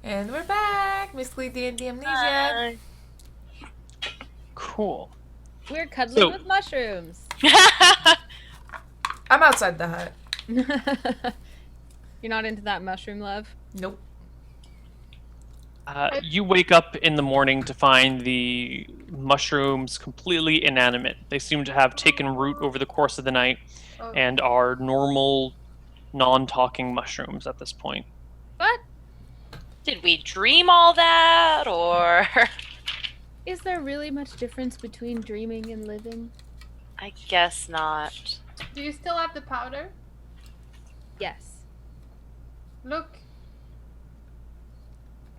And we're back! Misscliks D&D Amnesia. Hi. Cool. We're cuddling So- with mushrooms. I'm outside the hut. You're not into that mushroom love? Nope. You wake up in the morning to find the mushrooms completely inanimate. They seem to have taken root over the course of the night Oh. and are normal, non-talking mushrooms at this point. What? Did we dream all that, or? Is there really much difference between dreaming and living? I guess not. Do you still have the powder? Yes. Look.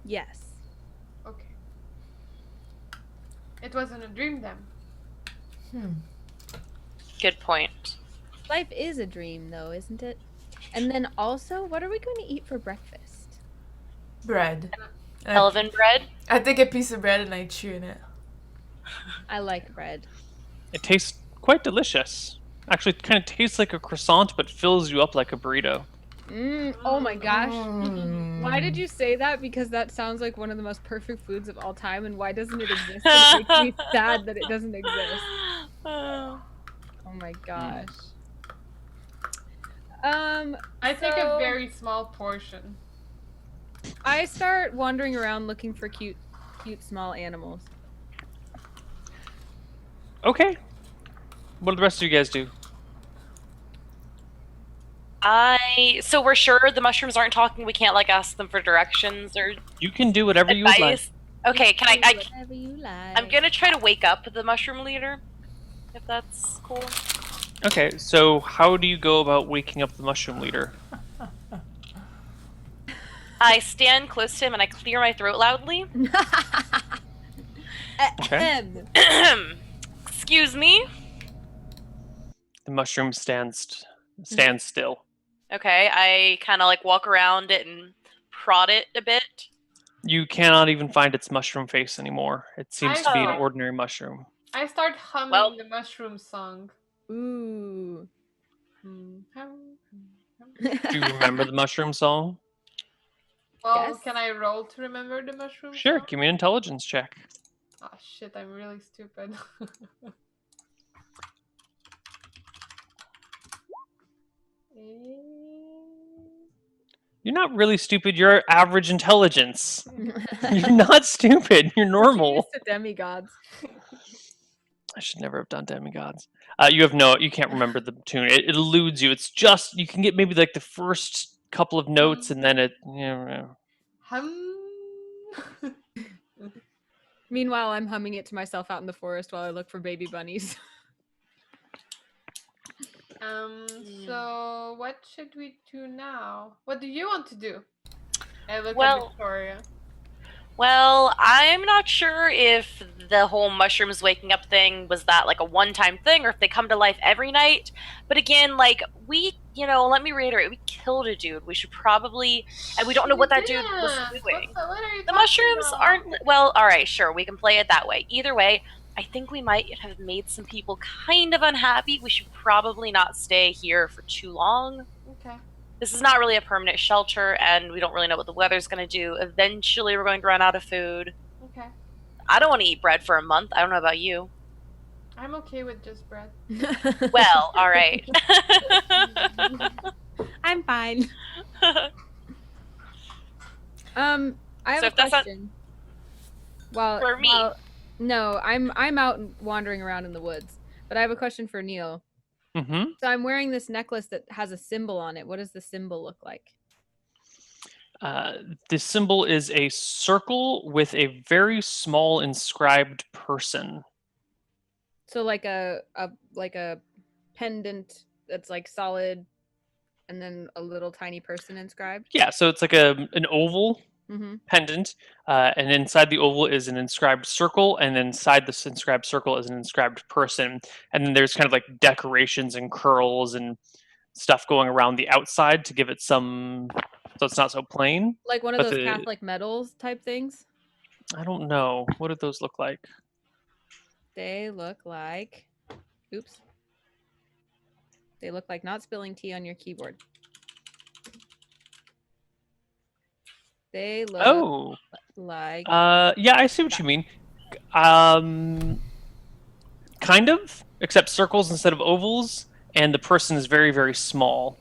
Yes. Okay. It wasn't a dream then. Good point. Life is a dream, though, isn't it? And then also, what are we going to eat for breakfast? Bread. Elven bread? I take a piece of bread and I chew in it. I like bread. It tastes quite delicious. Actually, it kind of tastes like a croissant, but fills you up like a burrito. Oh my gosh. Mm. Why did you say that? Because that sounds like one of the most perfect foods of all time, and why doesn't it exist? And it makes me sad that it doesn't exist. Oh. Oh my gosh. I take a So- very small portion. I start wandering around looking for cute small animals. Okay. What do the rest of you guys do? So we're sure the mushrooms aren't talking. We can't like ask them for directions or You can do whatever you would like. advice. Okay, can I Whatever you like. I'm gonna try to wake up the mushroom leader, if that's cool. Okay, so how do you go about waking up the mushroom leader? I stand close to him and I clear my throat loudly. Okay. Excuse me. The mushroom stands still. Okay, I kind of like walk around it and prod it a bit. You cannot even find its mushroom face anymore. It seems to be an Oh. ordinary mushroom. I start humming Well- the mushroom song. Ooh. Do you remember the mushroom song? Well, Yes. can I roll to remember the mushroom Sure, song? give me an intelligence check. Oh shit, I'm really stupid. You're not really stupid, you're average intelligence. You're not stupid, you're normal. Used to demigods. I should never have done demigods. You can't remember the tune. It eludes you. It's just, you can get maybe like the first couple of notes and then it, Hum. Meanwhile, I'm humming it to myself out in the forest while I look for baby bunnies. So what should we do now? What do you want to do? I look at Well- Victoria. Well, I'm not sure if the whole mushrooms waking up thing was that like a one-time thing or if they come to life every night. But again, like let me reiterate, we killed a dude. We should probably, and we don't know what that dude was Yes, doing. what are you The talking mushrooms about? aren't, well, alright, sure, we can play it that way. Either way, I think we might have made some people kind of unhappy. We should probably not stay here for too long. Okay. This is not really a permanent shelter, and we don't really know what the weather's going to do. Eventually, we're going to run out of food. Okay. I don't want to eat bread for a month. I don't know about you. I'm okay with just bread. Well, all right. I'm fine. I have So a if that's not- question. Well, For me. no, I'm out wandering around in the woods, but I have a question for Neil. Mm-hmm. So I'm wearing this necklace that has a symbol on it. What does the symbol look like? The symbol is a circle with a very small inscribed person. So like a pendant that's like solid, and then a little tiny person inscribed. Yeah, so it's like an oval Mm-hmm. pendant, and inside the oval is an inscribed circle, and then inside this inscribed circle is an inscribed person, and then there's kind of like decorations and curls and stuff going around the outside to give it some, so it's not so plain. Like one of But those the- Catholic medals type things. I don't know. What do those look like? They look like, oops. They look like not spilling tea on your keyboard. They look Oh. like Yeah, I see what you mean. Kind of, except circles instead of ovals, and the person is very, very small,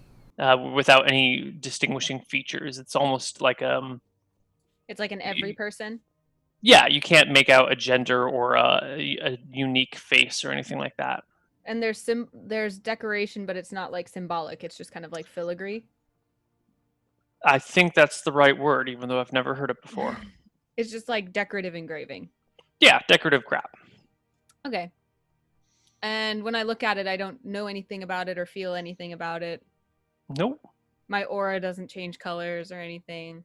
without any distinguishing features. It's almost like it's like an every person. yeah, you can't make out a gender or a unique face or anything like that. And there's decoration, but it's not like symbolic. It's just kind of like filigree. I think that's the right word, even though I've never heard it before. It's just like decorative engraving. Yeah, decorative crap. Okay. And when I look at it, I don't know anything about it or feel anything about it. Nope. My aura doesn't change colors or anything.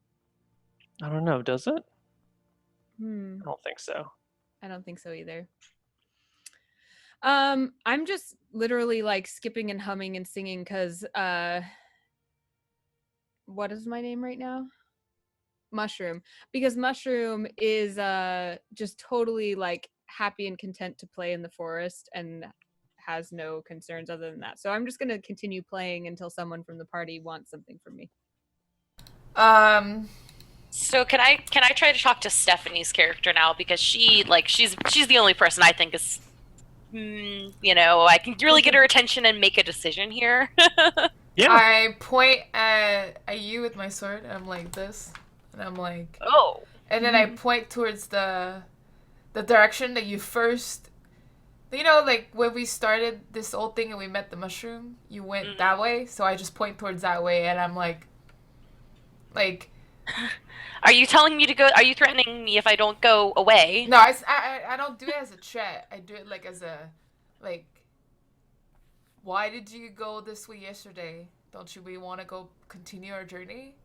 I don't know. Does it? Hmm. I don't think so. I don't think so either. I'm just literally like skipping and humming and singing because what is my name right now? Mushroom. Because Mushroom is just totally like happy and content to play in the forest and has no concerns other than that. So I'm just gonna continue playing until someone from the party wants something from me. So can I try to talk to Stephanie's character now, because she's the only person I think is I can really get her attention and make a decision here. Yeah. I point at you with my sword, and I'm like this, and I'm like, Oh. and then I point towards the direction that you first, like when we started this old thing and we met the mushroom, you went that way, so I just point towards that way, and I'm like. Are you telling me to go? Are you threatening me if I don't go away? No, I don't do it as a threat. I do it like as a, like, why did you go this way yesterday? Don't we want to go continue our journey?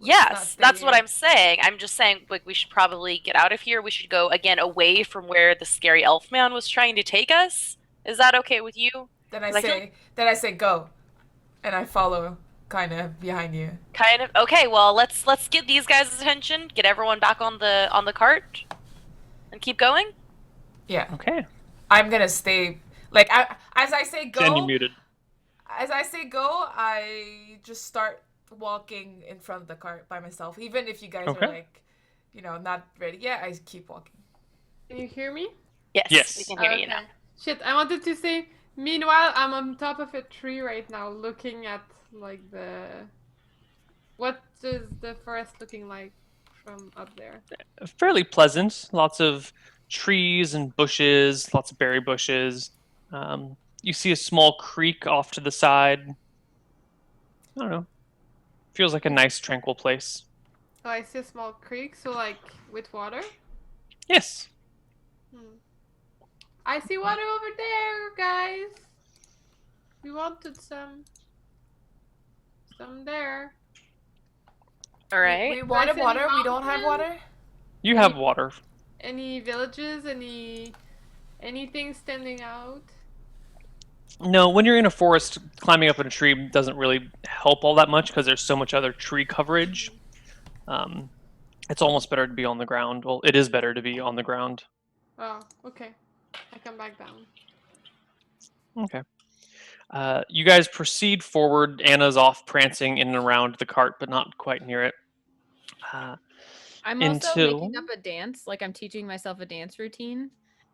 Yes, that's what I'm saying. I'm just saying, like, we should probably get out of here. We should go, again, away from where the scary elf man was trying to take us. Is that okay with you? Then I say go, and I follow kind of behind you. Kind of. Okay, well, let's get these guys' attention, get everyone back on the cart, and keep going. Yeah. Okay. I'm gonna stay. Like as I say go. Jen, you muted. As I say go, I just start walking in front of the cart by myself. Even if you guys are like, not ready yet, I keep walking. Can you hear me? Yes. We can hear you now. Shit, I wanted to say, meanwhile, I'm on top of a tree right now looking at, like, what is the forest looking like from up there? Fairly pleasant. Lots of trees and bushes, lots of berry bushes. You see a small creek off to the side. I don't know. Feels like a nice, tranquil place. Oh, I see a small creek, so, like, with water? Yes. I see water over there, guys. We wanted some there. All right. We wanted Guys, water. any We don't have mountains? water. You have water. Any villages? Anything standing out? No, when you're in a forest, climbing up in a tree doesn't really help all that much because there's so much other tree coverage. It's almost better to be on the ground. Well, it is better to be on the ground. Oh, okay. I come back down. Okay. You guys proceed forward. Anna's off prancing in and around the cart, but not quite near it. I'm also making up a dance, like I'm teaching myself a dance routine.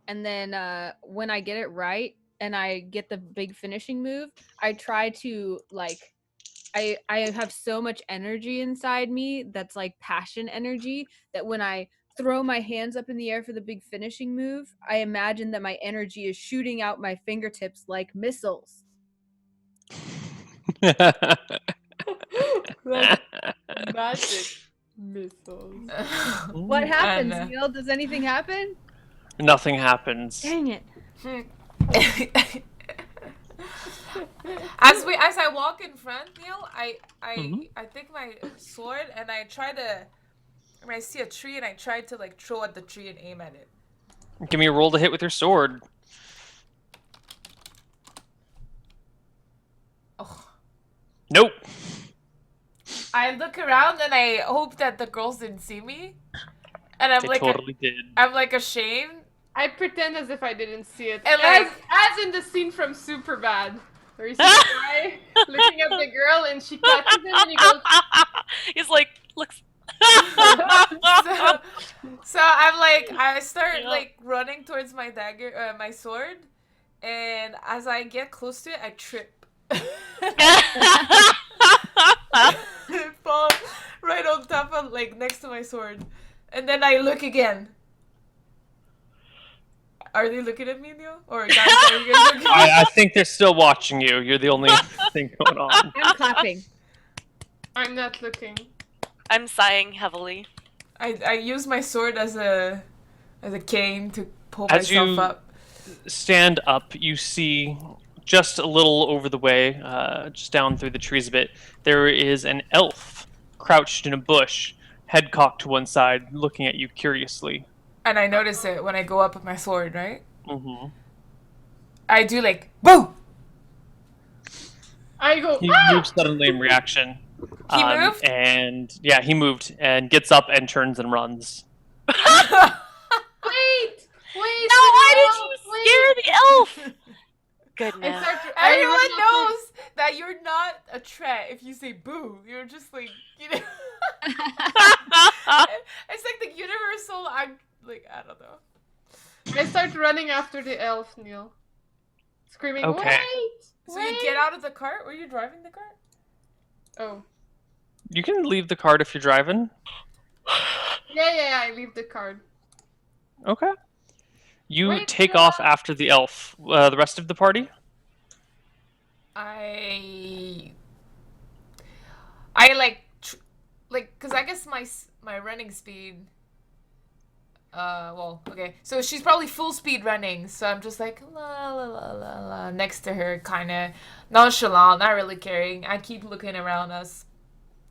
And then when I get it right and I get the big finishing move, I try to, like, I have so much energy inside me that's like passion energy that when I throw my hands up in the air for the big finishing move, I imagine that my energy is shooting out my fingertips like missiles. Like magic missiles. What happens, And, Neil? Does anything happen? Nothing happens. Dang it. As I walk in front, Neil, I take my sword and I try to. I see a tree and I try to, like, throw at the tree and aim at it. Give me a roll to hit with your sword. Oh. Nope. I look around and I hope that the girls didn't see me, and I'm They like, totally did. I'm like ashamed. I pretend as if I didn't see it. And, as, like- as in the scene from Superbad, where you see the guy looking at the girl and she catches him and he goes, He's like, looks. so I'm like, I start like running towards my dagger, my sword, and as I get close to it, I trip. I fall right on top of, like, next to my sword, and then I look again. Are they looking at me, Neil? Or guys, are you guys looking? I think they're still watching you. You're the only thing going on. I'm clapping. I'm not looking. I'm sighing heavily. I use my sword as a cane to pull As myself you up. stand up, you see just a little over the way, just down through the trees a bit, there is an elf crouched in a bush, head cocked to one side, looking at you curiously. And I notice it when I go up with my sword, right? Mm-hmm. I do like, boo! I go, He moves suddenly in reaction. He moved? And yeah, he moved and gets up and turns and runs. Wait! No, why did you scare the elf? Goodness. Everyone knows that you're not a threat if you say boo. You're just like, you know. It's like the universal, I don't know. I start running after the elf, Neil. Screaming, Okay. wait! So you get out of the cart? Were you driving the cart? Oh. You can leave the cart if you're driving. Yeah, I leave the card. Okay. You Wait, take no. off after the elf. The rest of the party? I because I guess my running speed. Well, okay. So she's probably full speed running. So I'm just like la la la la la next to her, kind of nonchalant, not really caring. I keep looking around us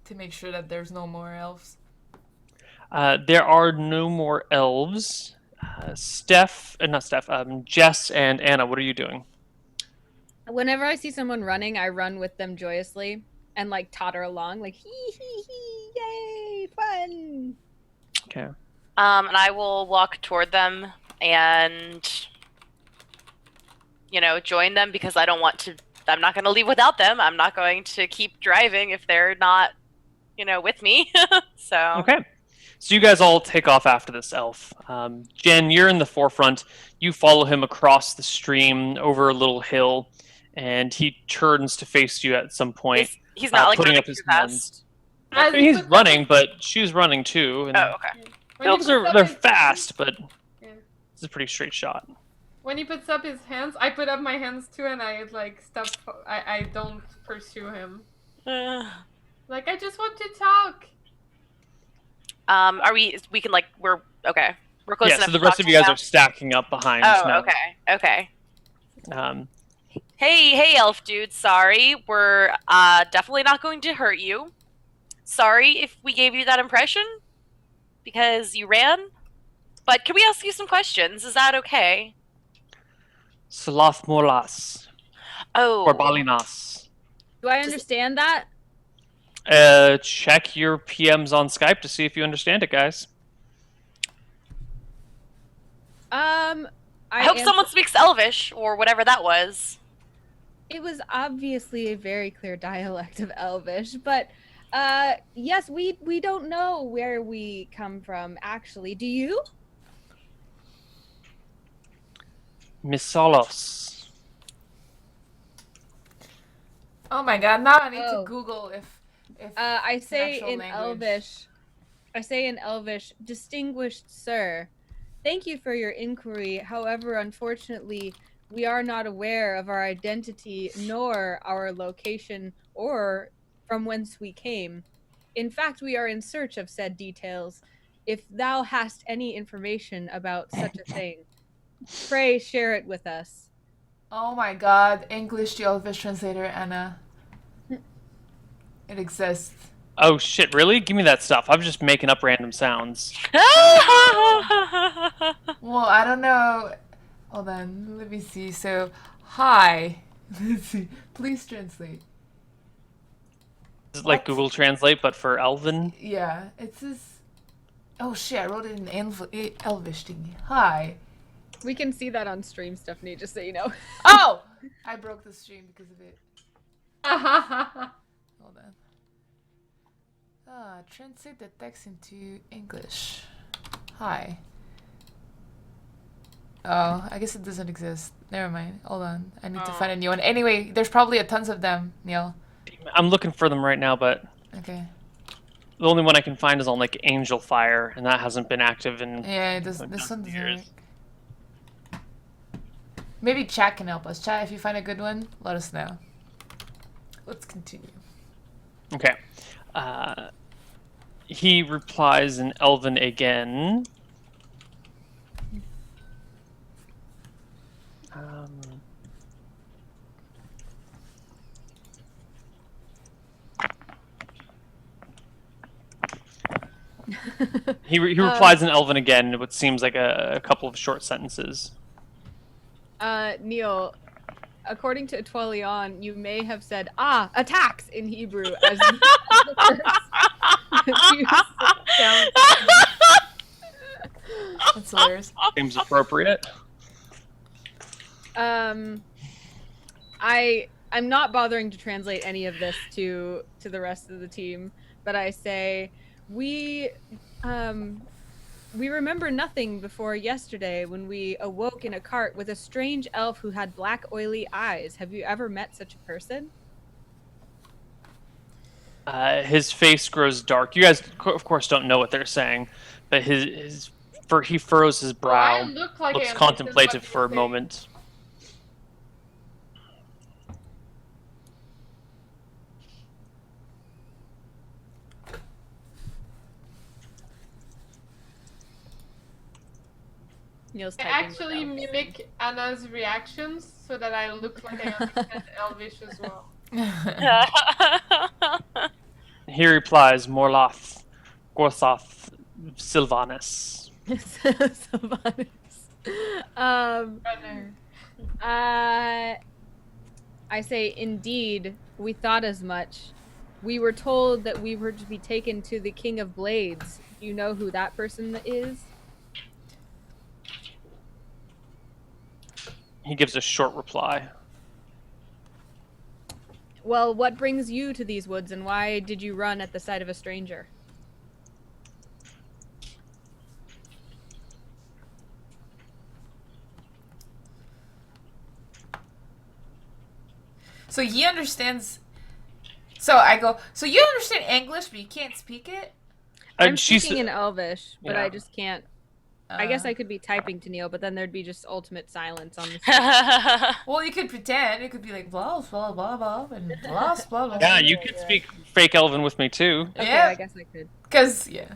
to make sure that there's no more elves. There are no more elves. Jess and Anna, what are you doing? Whenever I see someone running, I run with them joyously and like totter along, like hee hee hee, yay, fun. Okay. And I will walk toward them and, join them because I don't want to. I'm not going to leave without them. I'm not going to keep driving if they're not, with me. So. Okay. So you guys all take off after this elf. Jen, you're in the forefront. You follow him across the stream over a little hill, and he turns to face you at some point. He's not like putting running up his too fast. hands. I mean, he's running, but she's running too. And Oh, okay. elves they're fast, but it's a pretty straight shot. When he puts up his hands, I put up my hands too, and I like stop. I don't pursue him. Like, I just want to talk. Are we can we're okay. We're close enough. Yeah, so the to rest talk of you guys now? are stacking up behind. Oh, now. okay. Um, Hey, elf dude. Sorry, we're definitely not going to hurt you. Sorry if we gave you that impression because you ran. But can we ask you some questions? Is that okay? Sloth molas Oh. or balinas. Do I understand that? Check your PMs on Skype to see if you understand it, guys. I hope someone speaks Elvish or whatever that was. It was obviously a very clear dialect of Elvish, but yes, we don't know where we come from, actually. Do you? Misolos. Oh my god! Now I need to Google if I say actual in language. Elvish. I say in Elvish, distinguished sir, thank you for your inquiry. However, unfortunately, we are not aware of our identity nor our location or from whence we came. In fact, we are in search of said details. If thou hast any information about such a thing, pray share it with us. Oh my god! English, the Elvish translator, Anna. It exists. Oh shit! Really? Give me that stuff. I'm just making up random sounds. Well, I don't know. Hold on. Let me see. So, hi. Let's see. Please translate. Is it like Google Translate, but for Elven? Yeah. It says. Oh shit! I wrote it in Elvish thingy. Hi. We can see that on stream, Stephanie, just so you know. Oh! I broke the stream because of it. Hold on. Translate the text into English. Hi. Oh, I guess it doesn't exist. Never mind. Hold on. I need to find a new one. Anyway, there's probably tons of them, Neil. I'm looking for them right now, but Okay. the only one I can find is on like Angel Fire, and that hasn't been active in Yeah, this one doesn't work. Maybe chat can help us. Chat, if you find a good one, let us know. Let's continue. Okay. He replies in Elven again. He replies in Elven again, what seems like a couple of short sentences. Neil, according to Twilion, you may have said attacks in Hebrew as That's hilarious. Seems appropriate. I'm not bothering to translate any of this to the rest of the team, but I say we remember nothing before yesterday when we awoke in a cart with a strange elf who had black oily eyes. Have you ever met such a person? His face grows dark. You guys, of course, don't know what they're saying, but he furrows his brow, looks contemplative for a moment. Neil's I typing actually mimic Anna's reactions so that I look like I understand Elvish as well. He replies, Morloth, Gorthoth, Sylvanus. Sylvanus. I say, indeed, we thought as much. We were told that we were to be taken to the King of Blades. Do you know who that person is? He gives a short reply. Well, what brings you to these woods, and why did you run at the sight of a stranger? So he understands. So I go, so you understand English, but you can't speak it? I'm speaking in Elvish, but yeah. I just can't. I guess I could be typing to Neil, but then there'd be just ultimate silence on the screen. Well, you could pretend. It could be like blah, blah, blah, blah, and blah, blah, blah. Yeah, you could speak fake Elven with me, too. Okay, Yeah. I guess I could. Because, yeah.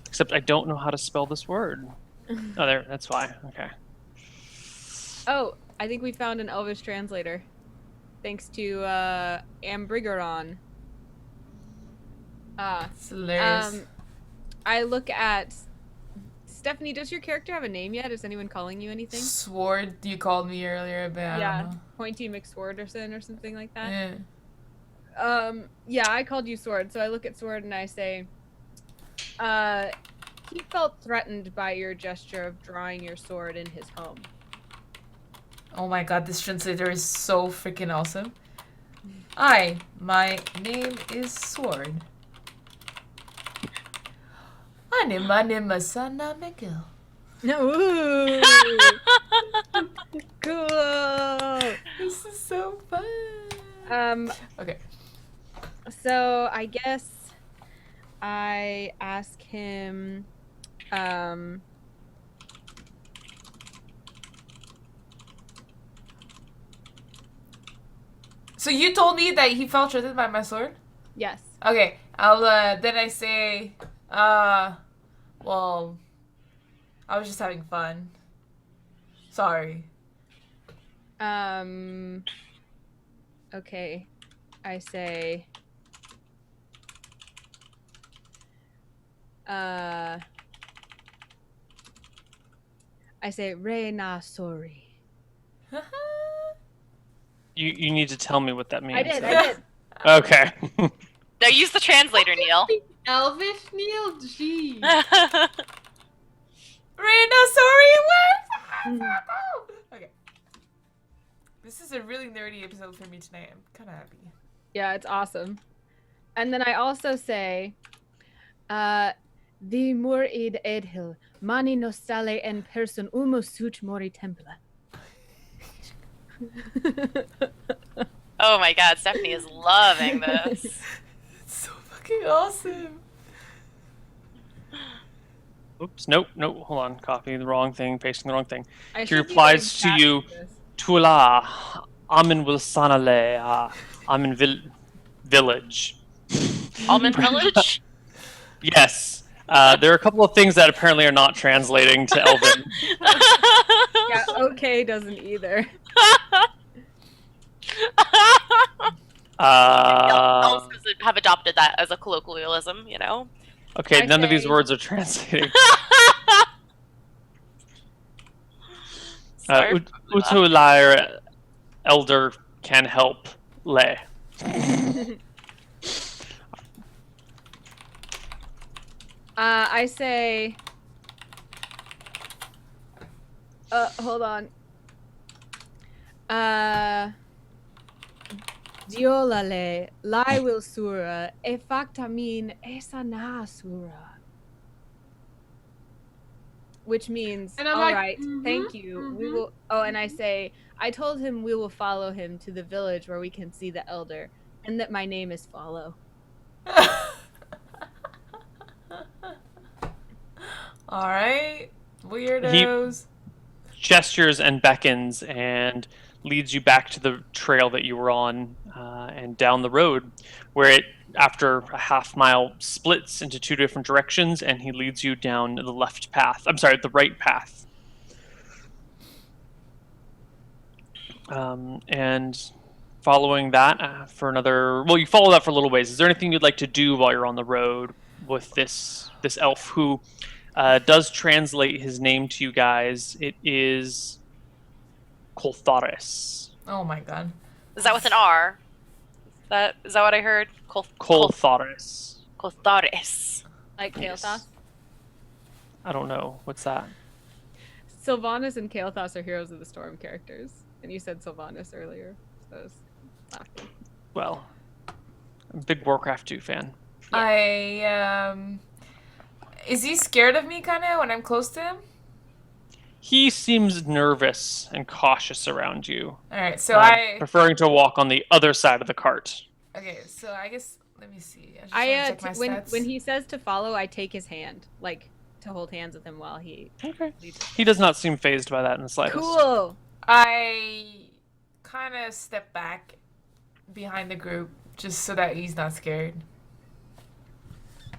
Except I don't know how to spell this word. Oh, there. That's why. Okay. Oh, I think we found an Elvish translator. Thanks to Ambrigeron. It's hilarious. I look at Stephanie. Does your character have a name yet? Is anyone calling you anything? Sword, you called me earlier, but I don't know. Pointy McSworderson or something like that. Yeah. Yeah, I called you Sword. So I look at Sword and I say, he felt threatened by your gesture of drawing your sword in his home. Oh my god, this translator is so freaking awesome. Hi, my name is Sword. Sana Miguel. Ooh. Cool. This is so fun. Okay. So I guess I ask him, So you told me that he felt threatened by my sword? yes. Okay, I'll, then I say, well, I was just having fun. Sorry. Okay. I say, Reina, sorry. You need to tell me what that means. I did. Okay. No, use the translator, Neil. Elvish, Neil? Gee. Rena, sorry, what? Okay. This is a really nerdy episode for me tonight. I'm kind of happy. Yeah, it's awesome. And then I also say, the murid edhil, mani nostale en person umo such mori templa. Oh my god, Stephanie is loving this. It's so fucking awesome. Oops, nope, hold on. Copying the wrong thing, pasting the wrong thing. I He should be replies to getting you, fast at this. Tula, Amin Wilsanale, Amin Village. Almond Village? Yes. There are a couple of things that apparently are not translating to Elven. Yeah, okay doesn't either. Elves have adopted that as a colloquialism, you know? Okay, I none of these say- words are translating. Sorry. Utulair Elder can help Le. I say. Hold on. Diolale, lai will sura, e factamin esana sura. Which means, And I'm all like, right, thank you. We will. Oh, and I say, I told him we will follow him to the village where we can see the elder, and that my name is Follow. All right, weirdos. Gestures and beckons and leads you back to the trail that you were on and down the road, where it, after a half mile, splits into two different directions, and he leads you down the left path. I'm sorry, the right path. And following that for another, well, you follow that for a little ways. Is there anything you'd like to do while you're on the road with this elf who does translate his name to you guys? It is Coltharis. Oh my god. Is that with an R? Is that what I heard? Coltharis. Coltharis. Like Yes. Kael'thas? I don't know. What's that? Sylvanas and Kael'thas are Heroes of the Storm characters. And you said Sylvanas earlier. So I was laughing. Well, I'm a big Warcraft 2 fan. Is he scared of me kind of when I'm close to him? He seems nervous and cautious around you, All right, so preferring to walk on the other side of the cart. Okay, so I guess let me see. I just wanna check my stats. When he says to follow, I take his hand, like to hold hands with him while he. Okay. leads us. He does not seem phased by that in the slightest. Cool. I kind of step back behind the group just so that he's not scared.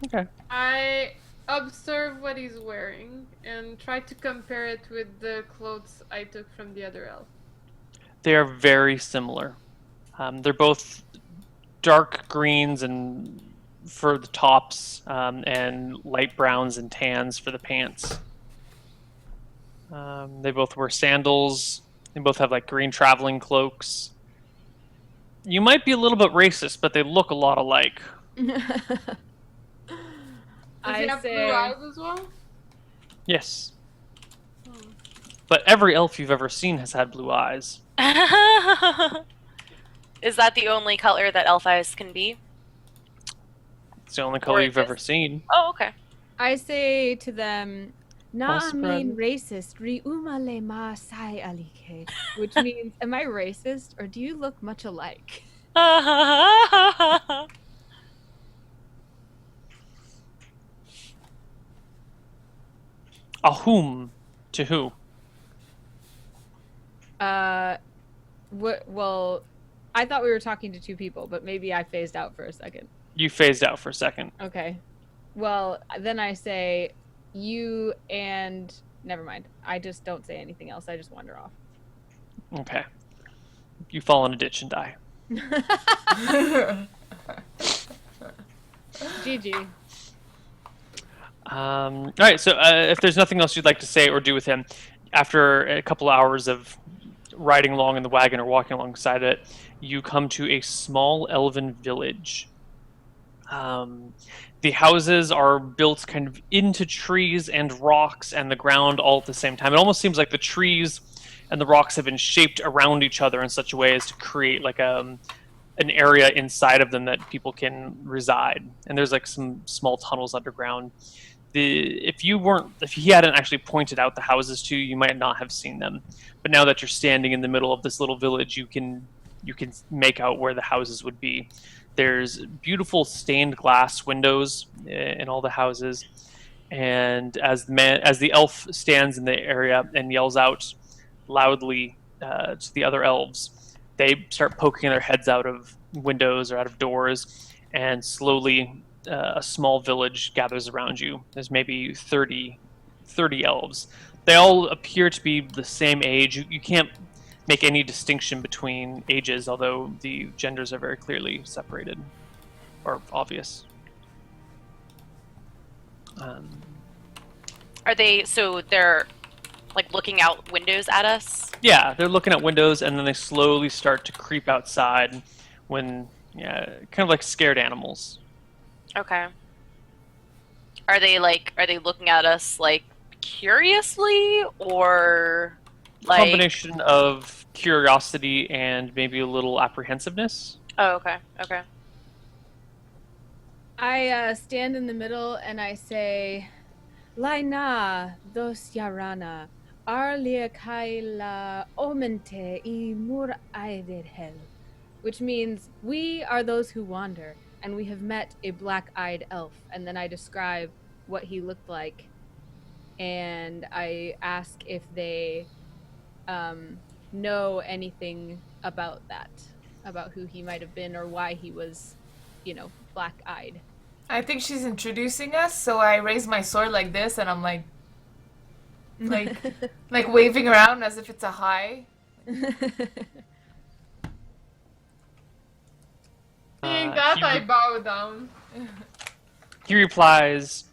Okay. I observe what he's wearing and try to compare it with the clothes I took from the other elf. They are very similar. They're both dark greens and for the tops, and light browns and tans for the pants. They both wear sandals. They both have like green traveling cloaks. You might be a little bit racist, but they look a lot alike. Does he have blue eyes as well? Yes. But every elf you've ever seen has had blue eyes. Is that the only color that elf eyes can be? It's the only color Or you've is- ever seen. Oh, okay. I say to them, "Na False mean friend. racist, riuma le ma sai alike," which means, "Am I racist, or do you look much alike?" Ahum. To who? Well, I thought we were talking to two people, but maybe I phased out for a second. You phased out for a second. Okay. Well, then I say you and never mind. I just don't say anything else. I just wander off. Okay. You fall in a ditch and die. GG. All right, so if there's nothing else you'd like to say or do with him, after a couple hours of riding along in the wagon or walking alongside it, you come to a small elven village. The houses are built kind of into trees and rocks and the ground all at the same time. It almost seems like the trees and the rocks have been shaped around each other in such a way as to create like an area inside of them that people can reside, and there's like some small tunnels underground. If he hadn't actually pointed out the houses to you, you might not have seen them. But now that you're standing in the middle of this little village, you can make out where the houses would be. There's beautiful stained glass windows in all the houses, and as the elf stands in the area and yells out loudly to the other elves, they start poking their heads out of windows or out of doors, and slowly a small village gathers around you. There's maybe 30 elves. They all appear to be the same age. You can't make any distinction between ages, although the genders are very clearly separated or obvious. Are they, so they're like looking out windows at us? Yeah, they're looking at windows, and then they slowly start to creep outside when, kind of like scared animals. Okay. Are they looking at us like curiously, or like Combination of curiosity and maybe a little apprehensiveness? Oh, okay. Okay. I stand in the middle and I say, Laina dos yarana, arlia kaila omente I mur hel, which means we are those who wander, and we have met a black-eyed elf. And then I describe what he looked like, and I ask if they know anything about that, about who he might have been or why he was, black-eyed. I think she's introducing us, so I raise my sword like this, and I'm like waving around as if it's a hi. Seeing that, I bow down. He replies,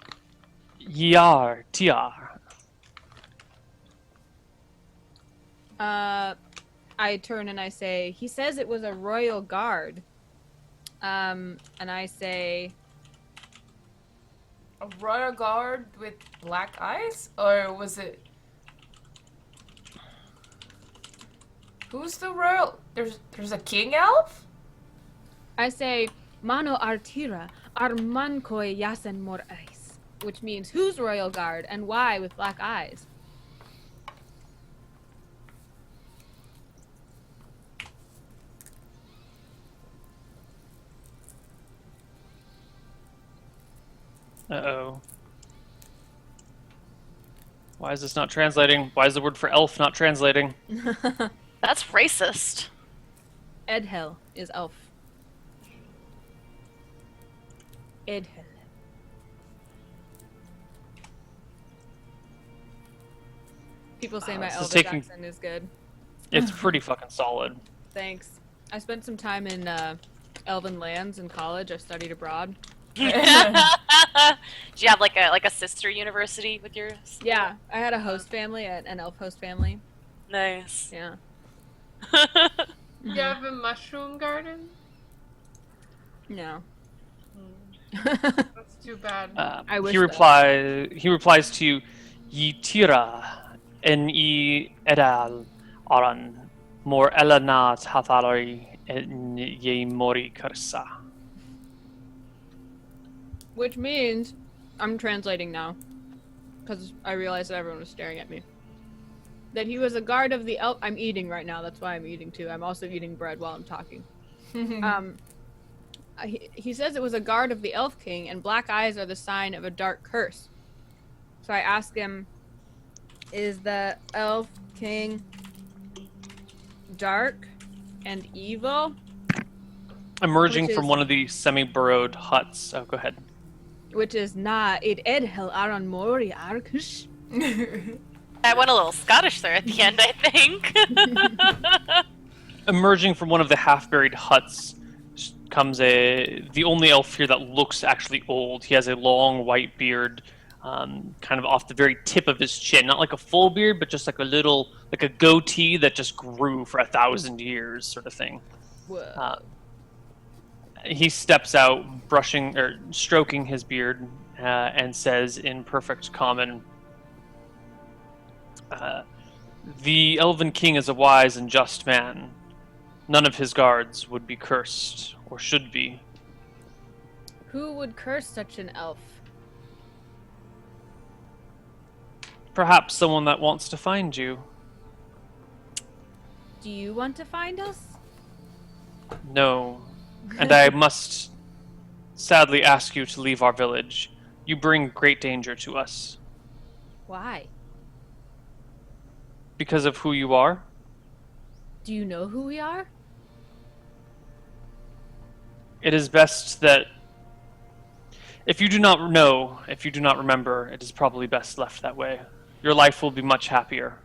Yar Tiar. I turn and I say, he says it was a royal guard. And I say, A royal guard with black eyes? Or was it... Who's the royal... There's a king elf? I say, Mano Artira, Armankoi Yasen Mor Eis, which means whose royal guard and why with black eyes? Uh-oh. Why is this not translating? Why is the word for elf not translating? That's racist. Edhel is elf. Edhel. People say my Elvish accent is good. It's pretty fucking solid. Thanks. I spent some time in Elven lands in college. I studied abroad. Do you have like a sister university with yours? Yeah, I had a host family, an elf host family. Nice. Yeah. You have a mushroom garden? No. That's too bad. I wish he replies to Yitira N-E Edal Aran Mor Elanat Hathalari Ye Mori Karsa. Which means, I'm translating now, because I realized that everyone was staring at me. That he was a guard of the elf. I'm eating right now. That's why I'm eating too. I'm also eating bread while I'm talking. He says it was a guard of the Elf King, and black eyes are the sign of a dark curse. So I ask him, is the Elf King dark and evil? Emerging from one of the semi-burrowed huts. Oh, go ahead. Which is not it Edhel Aron Mori Arkush. I went a little Scottish there at the end, I think. Emerging from one of the half-buried huts comes the only elf here that looks actually old. He has a long white beard, kind of off the very tip of his chin. Not like a full beard, but just like a little, like a goatee that just grew for 1,000 years, sort of thing. Whoa. He steps out, brushing or stroking his beard, and says in perfect common, "The Elven King is a wise and just man. none of his guards would be cursed, or should be. Who would curse such an elf? Perhaps someone that wants to find you. Do you want to find us? No. And I must sadly ask you to leave our village. You bring great danger to us. Why? Because of who you are? Do you know who we are? It is best that if you do not know, if you do not remember, it is probably best left that way. Your life will be much happier.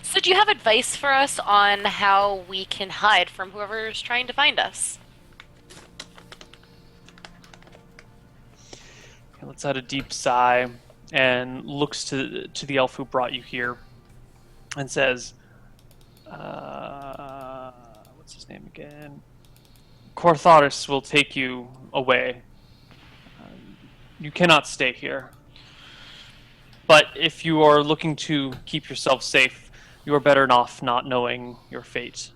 So do you have advice for us on how we can hide from whoever's trying to find us? He lets out a deep sigh and looks to the elf who brought you here and says, what's his name again? Cortharis will take you away. You cannot stay here. But if you are looking to keep yourself safe, you are better off not knowing your fate.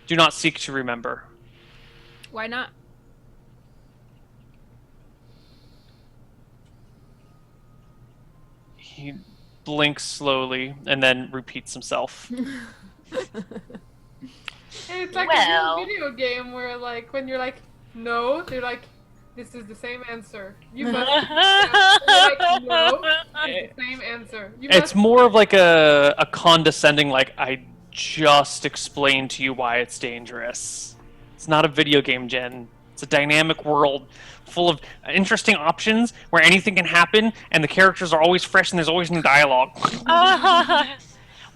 Do not seek to remember. Why not? He blinks slowly and then repeats himself. And it's like Well. a video game where, like, when you're like, no, they're like, this is the same answer. You must. Yeah. You're like, no, it's the same answer. You It's must. more of like a condescending, like, I just explained to you why it's dangerous. It's not a video game, Jen. It's a dynamic world full of interesting options where anything can happen and the characters are always fresh and there's always new dialogue.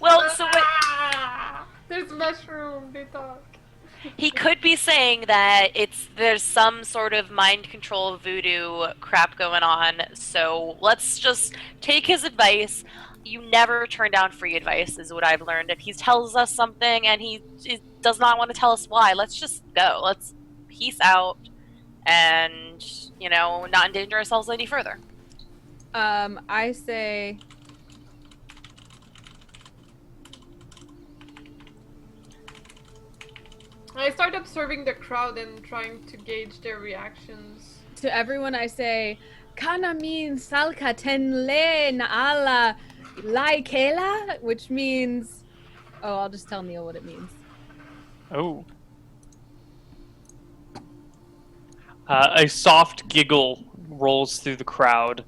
Well, so what, There's mushroom. They talk. he could be saying that there's some sort of mind control voodoo crap going on. So let's just take his advice. You never turn down free advice, is what I've learned. If he tells us something and he does not want to tell us why, let's just go. Let's peace out and, not endanger ourselves any further. I say... I start observing the crowd and trying to gauge their reactions. To everyone I say, Kana min salka tenle naala laikela, which means... Oh, I'll just tell Neil what it means. Oh. A soft giggle rolls through the crowd,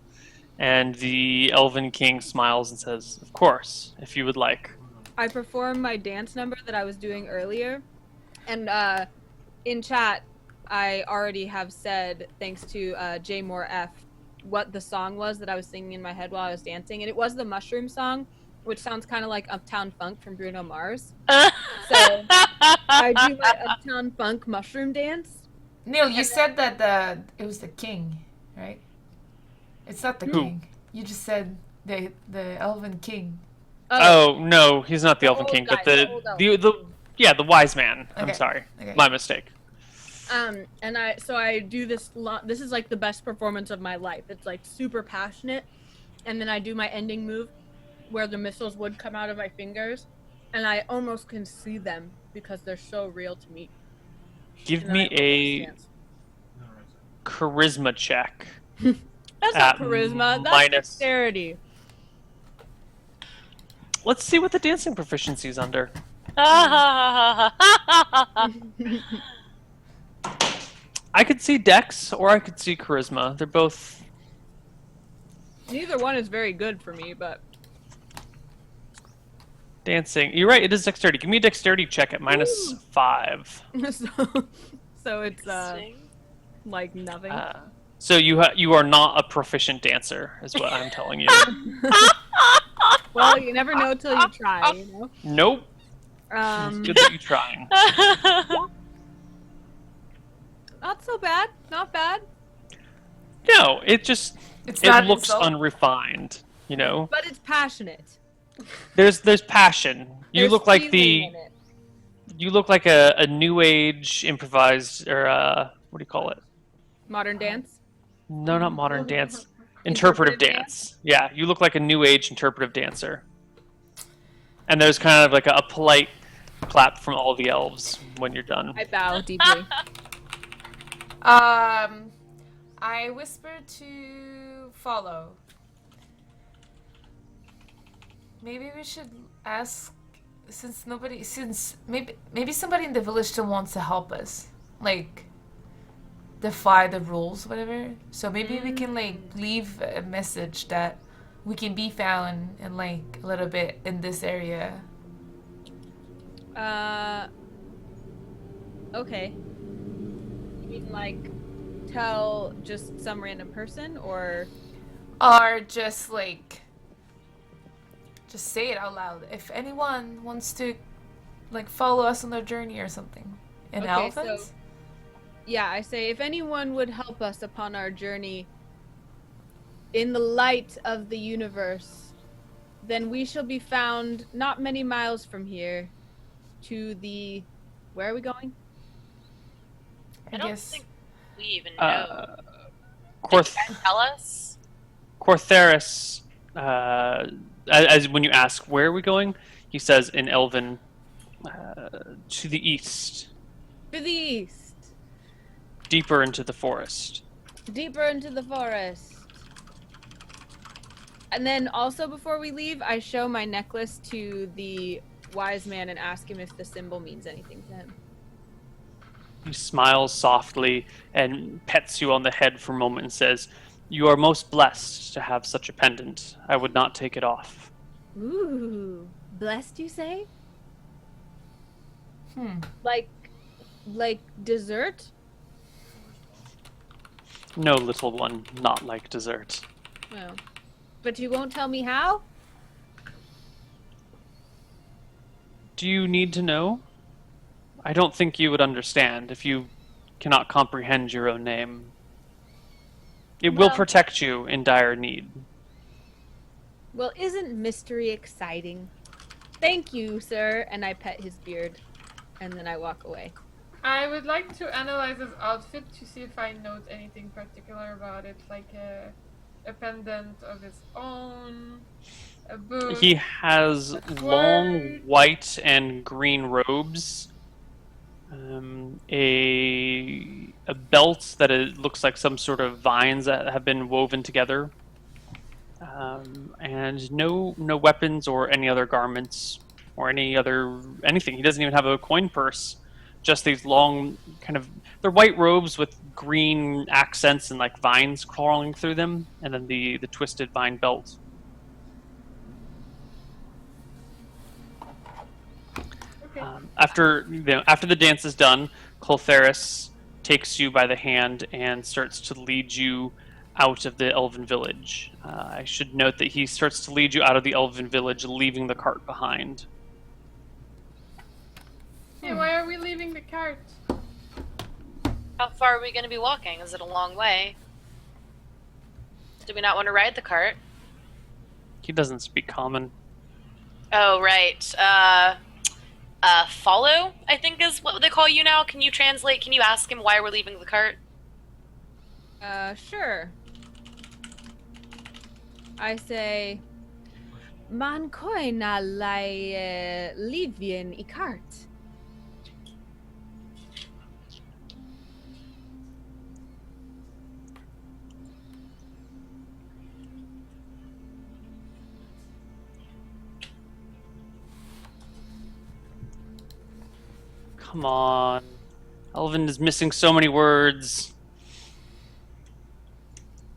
and the Elven King smiles and says, "Of course, if you would like." I perform my dance number that I was doing earlier, and in chat, I already have said, thanks to J Moore F, what the song was that I was singing in my head while I was dancing, and it was the Mushroom song, which sounds kind of like Uptown Funk from Bruno Mars. So I do my Uptown Funk mushroom dance. Neil, you said that it was the king, right? It's not the Who? king. You just said the Elven King. Oh no, he's not the Elven old King, guy, but the old elf. the wise man. I'm Okay, sorry, okay. my mistake. And I do this. This is like the best performance of my life. It's like super passionate, and then I do my ending move, where the missiles would come out of my fingers, and I almost can see them because they're so real to me. Give And me I a dance. charisma check. That's not charisma. That's minus- dexterity. Let's see what the dancing proficiency is under. I could see Dex or I could see Charisma. They're both. Neither one is very good for me, but Dancing. You're right, it is dexterity. Give me a dexterity check at -5. so it's like nothing. So you are not a proficient dancer, is what I'm telling you. Well, you never know till you try, you know. Nope. It's good that you're trying. Not so bad. Not bad. No, it just It's it not looks insult. unrefined, you know. But it's passionate. There's passion. You There's look like feeling in it. you look like a new age improvised or what do you call it? Modern dance. No, not modern dance. Interpretive dance. Yeah, you look like a new age interpretive dancer. And there's kind of like a polite clap from all the elves when you're done. I bow deeply. I whisper to Follow. Maybe we should ask, maybe somebody in the village still wants to help us, like defy the rules, whatever. So maybe we can like leave a message that we can be found in like a little bit in this area. Okay. You mean like tell just some random person, or just like just say it out loud. If anyone wants to like follow us on their journey or something. In elephants? So, yeah, I say if anyone would help us upon our journey in the light of the universe, then we shall be found not many miles from here to the... Where are we going? I don't think we even know. Can you tell us? Cortheris, as when you ask where are we going, he says in Elven, to the east. To the east. Deeper into the forest. Deeper into the forest. And then also before we leave, I show my necklace to the wise man and ask him if the symbol means anything to him. He smiles softly and pets you on the head for a moment and says, "You are most blessed to have such a pendant. I would not take it off." Ooh, blessed, you say? Like dessert? No, little one, not like dessert. Oh. But you won't tell me how? Do you need to know? I don't think you would understand if you cannot comprehend your own name. It will protect you in dire need. Well, isn't mystery exciting? Thank you, sir. And I pet his beard. And then I walk away. I would like to analyze his outfit to see if I note anything particular about it, like a pendant of his own, a boot. He has long white and green robes, a belt that looks like some sort of vines that have been woven together, and no weapons or any other garments or anything. He doesn't even have a coin purse. Just these long they're white robes with green accents and like vines crawling through them, and then the twisted vine belt. Okay. After the dance is done, Clotharis takes you by the hand and starts to lead you out of the elven village. I should note that he starts to lead you out of the elven village, leaving the cart behind. Hey, why are we leaving the cart? How far are we going to be walking? Is it a long way? Do we not want to ride the cart? He doesn't speak common. Oh, right. Follow, I think is what they call you now. Can you translate? Can you ask him why we're leaving the cart? Sure. I say, Man koi na lai livien I cart. Come on. Elven is missing so many words.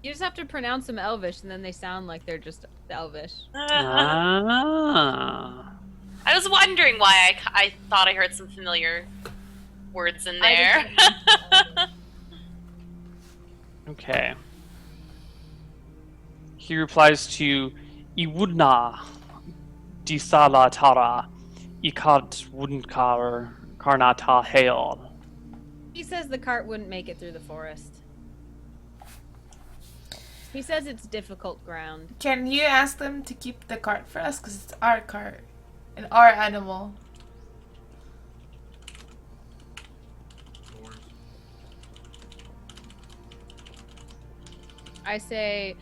You just have to pronounce them Elvish, and then they sound like they're just Elvish. Ah. I was wondering why I thought I heard some familiar words in there. Okay. He replies to Iwudna Disala Tara Ikat Wunkar Karnata Hail. He says the cart wouldn't make it through the forest. He says it's difficult ground. Can you ask them to keep the cart for us? Because it's our cart. And our animal. I say,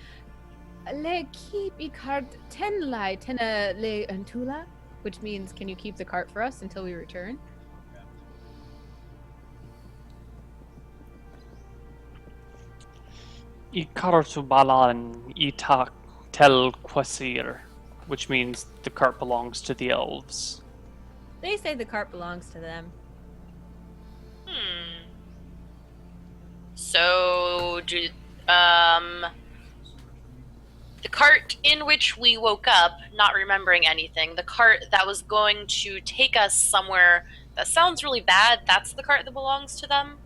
Le keep I cart ten lai tena le antula? which means can you keep the cart for us until we return? Ikartu balan itak tel quasir, which means the cart belongs to the elves. They say the cart belongs to them. So, the cart in which we woke up, not remembering anything, the cart that was going to take us somewhere that sounds really bad, that's the cart that belongs to them?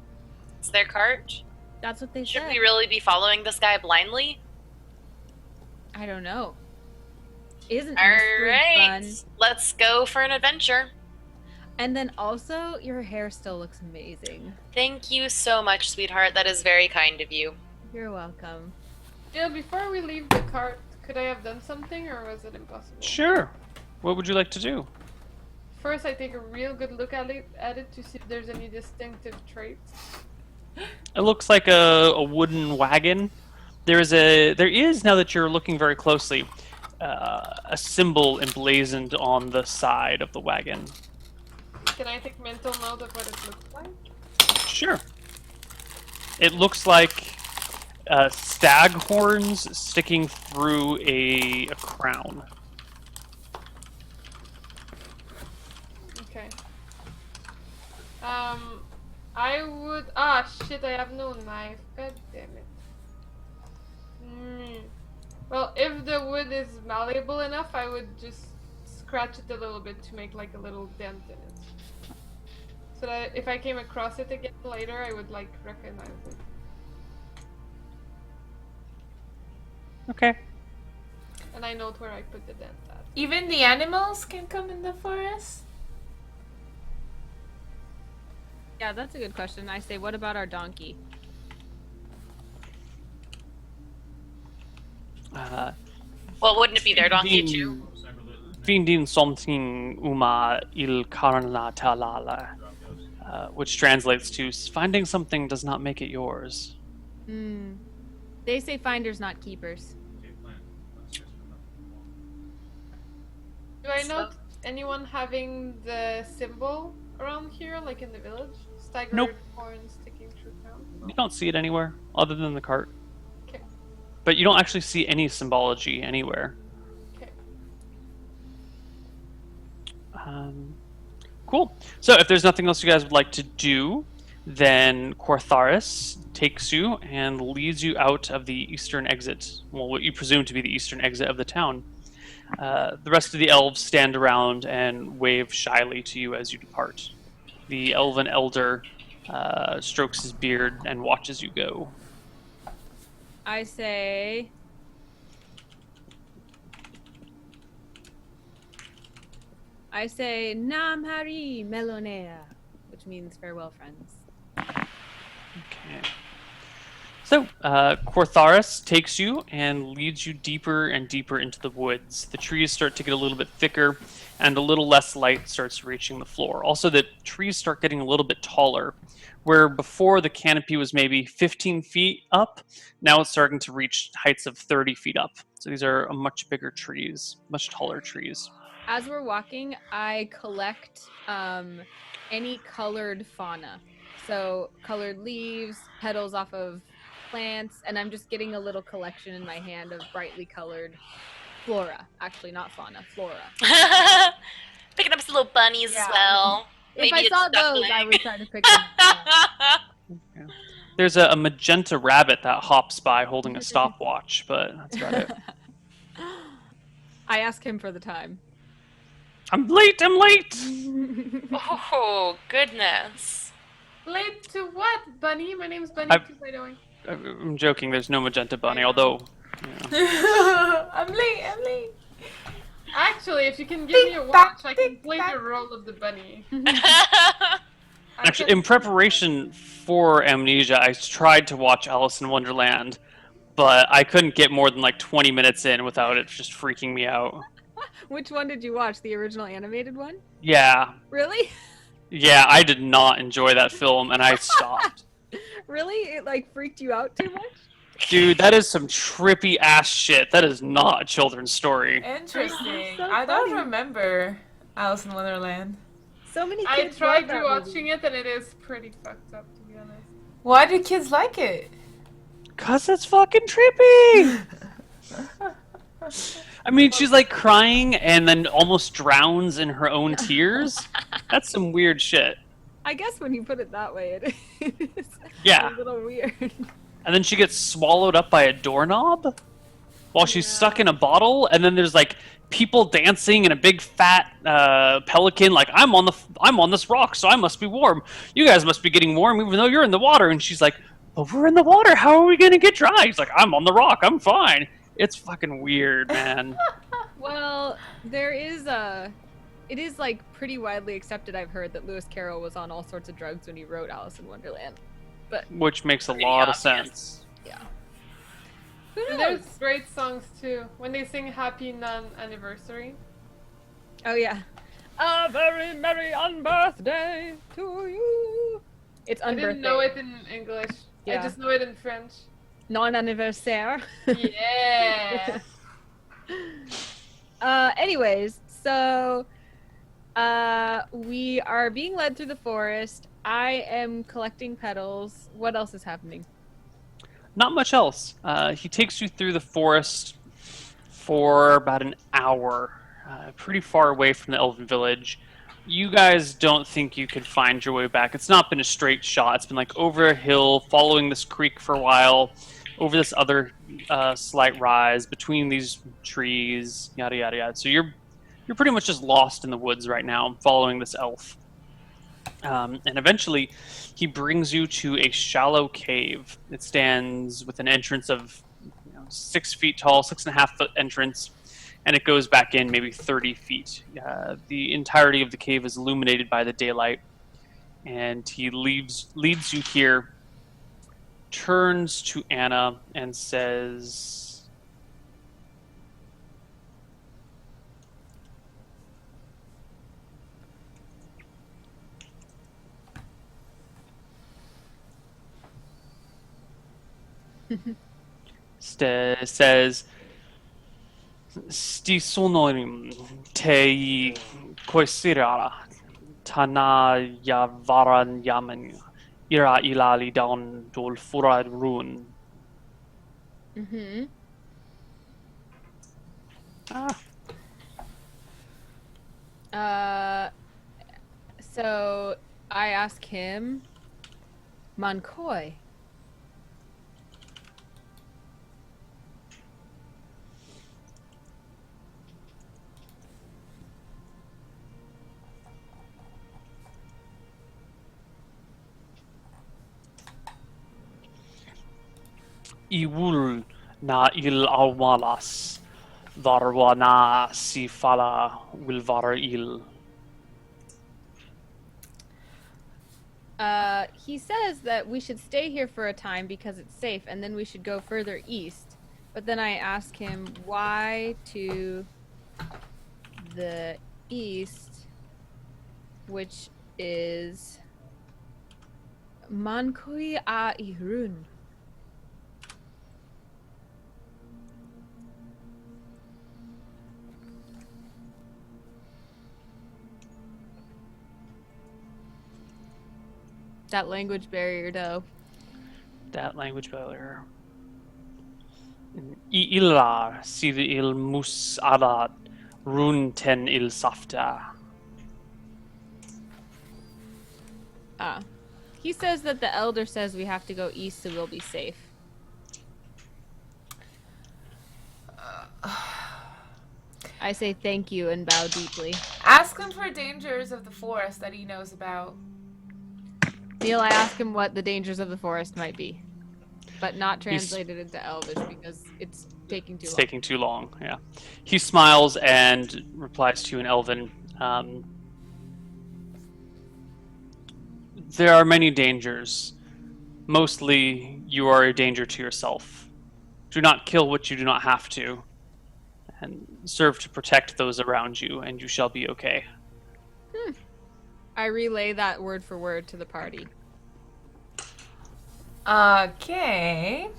It's their cart? That's what they Should said. we really be following this guy blindly? I don't know. Isn't All mystery right, fun? let's go for an adventure. And then also, your hair still looks amazing. Thank you so much, sweetheart. That is very kind of you. You're welcome. Jill, before we leave the cart, could I have done something, or was it impossible? Sure. What would you like to do? First, I take a real good look at it to see if there's any distinctive traits. It looks like a wooden wagon. There is, now that you're looking very closely, a symbol emblazoned on the side of the wagon. Can I take mental note of what it looks like? Sure. It looks like stag horns sticking through a crown. Okay. I would. Shit! I have no knife. God damn it. Well, if the wood is malleable enough, I would just scratch it a little bit to make like a little dent in it. So that if I came across it again later, I would like recognize it. Okay. And I note where I put the dent at. Even the animals can come in the forest? Yeah, that's a good question. I say, what about our donkey? Well, wouldn't it be their donkey too? Findin something uma il karna talala, which translates to finding something does not make it yours. They say finders, not keepers. Do I note anyone having the symbol around here, like in the village? Staggered Nope. horn sticking through town? You don't see it anywhere other than the cart. Okay. But you don't actually see any symbology anywhere. Okay. Cool. So if there's nothing else you guys would like to do, then Cortharis takes you and leads you out of the eastern exit. Well, what you presume to be the eastern exit of the town. The rest of the elves stand around and wave shyly to you as you depart. The elven elder strokes his beard and watches you go. I say... Nam Hari Melonea, which means farewell, friends. Okay. So, Cortharis takes you and leads you deeper and deeper into the woods. The trees start to get a little bit thicker, and a little less light starts reaching the floor. Also, the trees start getting a little bit taller. Where before the canopy was maybe 15 feet up, now it's starting to reach heights of 30 feet up. So these are much bigger trees, much taller trees. As we're walking, I collect any colored fauna. So colored leaves, petals off of plants, and I'm just getting a little collection in my hand of brightly colored flora. Actually, not fauna, flora. Picking up some little bunnies as well. If Maybe I it's saw those, duckling. I would try to pick them up. Yeah. There's a magenta rabbit that hops by holding a stopwatch, but that's about it. I ask him for the time. I'm late! Oh, goodness. Late to what, Bunny? My name's Bunny. I've- By the way. I'm joking, there's no magenta bunny, although... Yeah. I'm late. Actually, if you can give me a watch, I can play the role of the bunny. Actually, in preparation for Amnesia, I tried to watch Alice in Wonderland, but I couldn't get more than like 20 minutes in without it just freaking me out. Which one did you watch? The original animated one? Yeah. Really? Yeah, I did not enjoy that film, and I stopped. Really? It like freaked you out too much? Dude, that is some trippy ass shit. That is not a children's story. Interesting. So I don't funny. remember Alice in Wonderland. So many I kids tried love that rewatching movie. it and it is pretty fucked up, to be honest. Why do kids like it? 'Cause it's fucking trippy! I mean, she's like crying and then almost drowns in her own tears. That's some weird shit. I guess when you put it that way, it is Yeah. a little weird. And then she gets swallowed up by a doorknob while she's stuck in a bottle. And then there's like people dancing and a big fat pelican. Like, I'm on this rock, so I must be warm. You guys must be getting warm, even though you're in the water. And she's like, "But we're in the water. How are we gonna get dry?" He's like, "I'm on the rock. I'm fine." It's fucking weird, man. Well, it is like pretty widely accepted, I've heard, that Lewis Carroll was on all sorts of drugs when he wrote Alice in Wonderland. But Which makes a lot of sense. yeah. And there's great songs too. When they sing Happy Non-Anniversary. Oh yeah. A very merry unbirthday to you. It's I unbirthday. didn't know it in English. Yeah. I just know it in French. Non-anniversaire. Yeah. Anyways, so we are being led through the forest. I am collecting petals. What else is happening? Not much else. He takes you through the forest for about an hour, pretty far away from the Elven village. You guys don't think you could find your way back. It's not been a straight shot. It's been like over a hill, following this creek for a while, over this other slight rise, between these trees, yada yada yada. So you're pretty much just lost in the woods right now, following this elf. And eventually, he brings you to a shallow cave. It stands with an entrance of 6 feet tall, 6.5 foot entrance, and it goes back in maybe 30 feet. The entirety of the cave is illuminated by the daylight, and he leads you here, turns to Anna, and says, Sti sonorim te koisira tana ya varan yaman ira ilali down dol furad run. Mm-hmm. So I ask him, Mankoi. Iwul na il awalas varwana si fala wilvar il. He says that we should stay here for a time because it's safe, and then we should go further east. But then I ask him why to the east, which is Mankui a Irun. That language barrier, though. That language barrier. Ilar sid il mus adat runten il safta. He says that the elder says we have to go east so we'll be safe. I say thank you and bow deeply. Ask him for dangers of the forest that he knows about. Neil, I ask him what the dangers of the forest might be, but not translated into Elvish because it's taking too long. It's taking too long, yeah. He smiles and replies to you in Elven. There are many dangers. Mostly, you are a danger to yourself. Do not kill what you do not have to, and serve to protect those around you, and you shall be okay. I relay that word for word to the party. Okay.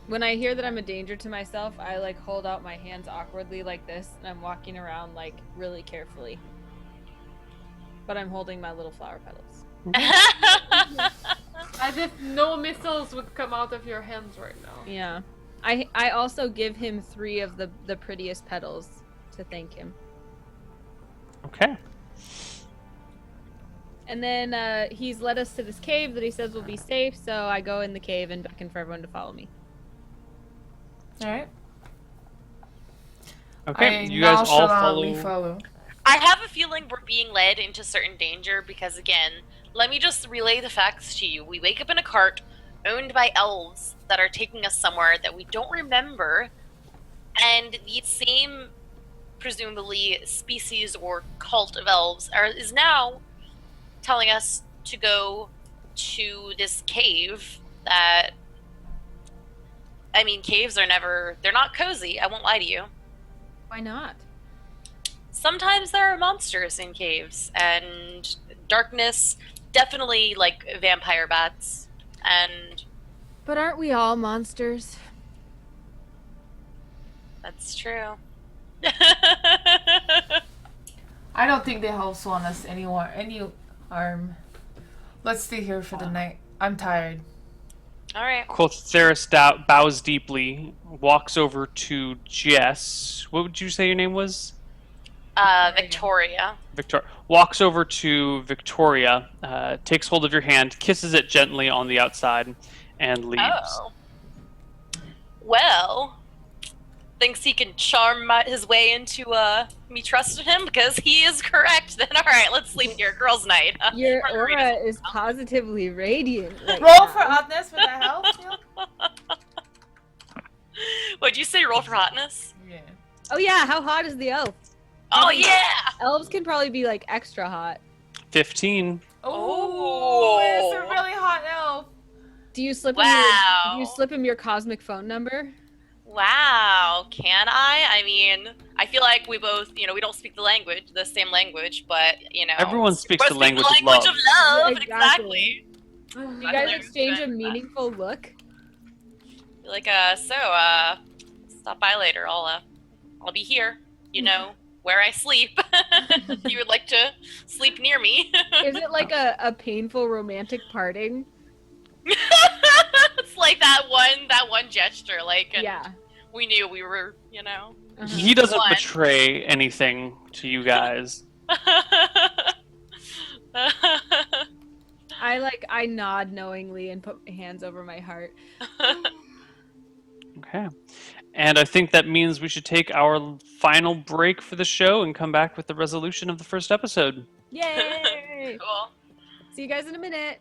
When I hear that I'm a danger to myself, I like hold out my hands awkwardly like this, and I'm walking around like really carefully. But I'm holding my little flower petals. As if no missiles would come out of your hands right now. Yeah. I also give him 3 of the prettiest petals to thank him. Okay. And then he's led us to this cave that he says will be safe, so I go in the cave and beckon for everyone to follow me. Alright. Okay, you guys all follow. I have a feeling we're being led into certain danger because, again, let me just relay the facts to you. We wake up in a cart owned by elves that are taking us somewhere that we don't remember, and the same, presumably, species or cult of elves is now telling us to go to this cave that... I mean, caves are they're not cozy, I won't lie to you. Why not? Sometimes there are monsters in caves, and darkness, definitely like vampire bats, and... But aren't we all monsters? That's true. I don't think the elves want us any harm. Let's stay here for the night. I'm tired. Alright. Clotharis bows deeply, walks over to Jess. What would you say your name was? Victoria. Walks over to Victoria, takes hold of your hand, kisses it gently on the outside, and leaves. Oh. Well, thinks he can charm his way into me trusting him because he is correct. Then alright, let's sleep here. Girls' night. Your aura is positively radiant. Right Roll now. for hotness, would that help? What'd you say? Roll for hotness? Yeah. Oh yeah, how hot is the elf? Oh yeah! Elves can probably be like extra hot. 15. Oh, it's a really hot elf. Do you slip Wow. him? Do you slip him your cosmic phone number? Wow, can I? I mean, I feel like we both, we don't speak the same language, but, Everyone speaks both the language speak of the language love. of love. Exactly. Exactly. Do you guys exchange a meaningful look? Like, stop by later. I'll be here. Where I sleep. If you would like to sleep near me. Is it like a painful romantic parting? It's like that one gesture, like Yeah. we knew we were, Uh-huh. He doesn't One. betray anything to you guys. I nod knowingly and put my hands over my heart. Okay. And I think that means we should take our final break for the show and come back with the resolution of the first episode. Yay! Cool. See you guys in a minute.